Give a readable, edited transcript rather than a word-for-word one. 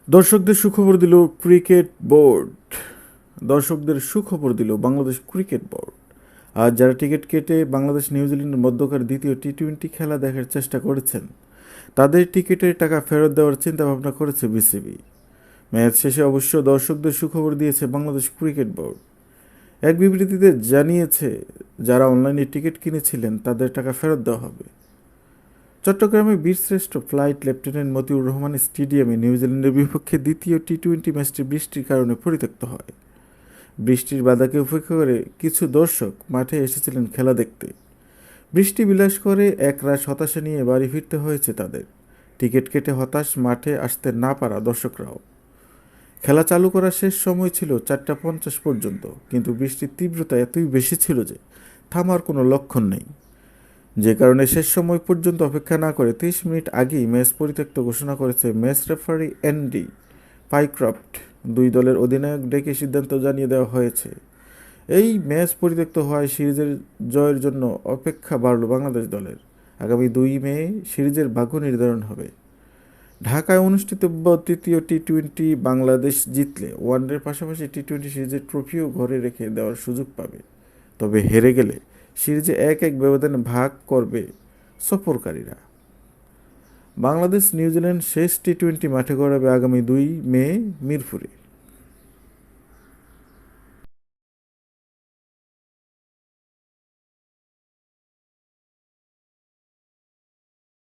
দর্শকদের সুখবর দিল ক্রিকেট বোর্ড। দর্শকদের সুখবর দিল বাংলাদেশ ক্রিকেট বোর্ড। আর যারা টিকিট কেটে বাংলাদেশ নিউজিল্যান্ডের মধ্যকার দ্বিতীয় টি-20 খেলা দেখার চেষ্টা করেছেন, তাদের টিকিটের টাকা ফেরত দেওয়ার চিন্তাভাবনা করেছে বিসিবি। ম্যাচ শেষে অবশ্য দর্শকদের সুখবর দিয়েছে বাংলাদেশ ক্রিকেট বোর্ড। এক বিবৃতিতে জানিয়েছে, যারা অনলাইনে টিকিট কিনেছিলেন তাদের টাকা ফেরত দেওয়া হবে। চট্টগ্রামে বীরশ্রেষ্ঠ ফ্লাইট লেফটেন্যান্ট মতিউর রহমান স্টেডিয়ামে নিউজিল্যান্ডের বিপক্ষে দ্বিতীয় টি-20 ম্যাচটি বৃষ্টির কারণে পরিত্যক্ত হয়। বৃষ্টির বাধাকে উপেক্ষা করে কিছু দর্শক মাঠে এসেছিলেন খেলা দেখতে। বৃষ্টি বিলাস করে একরাশ হতাশা নিয়ে বাড়ি ফিরতে হয়েছে তাদের। টিকিট কেটে হতাশ মাঠে আসতে না পারা দর্শকরাও। খেলা চালু করার শেষ সময় ছিল 4:50 পর্যন্ত, কিন্তু বৃষ্টির তীব্রতা এতই বেশি ছিল যে থামার কোনো লক্ষণ নেই। যে কারণে শেষ সময় পর্যন্ত অপেক্ষা না করে 30 মিনিট আগেই ম্যাচ পরিত্যক্ত ঘোষণা করেছে ম্যাচ রেফারি অ্যান্ডি পাইক্রফট। দুই দলের অধিনায়ক ডেকে সিদ্ধান্ত জানিয়ে দেওয়া হয়েছে। এই ম্যাচ পরিত্যক্ত হওয়ায় সিরিজের জয়ের জন্য অপেক্ষা বাড়ল বাংলাদেশ দলের। আগামী 2 মে সিরিজের ভাগ্য নির্ধারণ হবে। ঢাকায় অনুষ্ঠিতব্য তৃতীয় টি-20 বাংলাদেশ জিতলে ওয়ানডের পাশাপাশি টি-20 সিরিজের ট্রফিও ঘরে রেখে দেওয়ার সুযোগ পাবে। তবে হেরে গেলে সিরিজে 1-1 ব্যবধানে ভাগ করবে সফরকারীরা। বাংলাদেশ নিউজিল্যান্ড শেষ টি-20 মাঠে গড়াবে আগামী 2 মে মিরপুরে।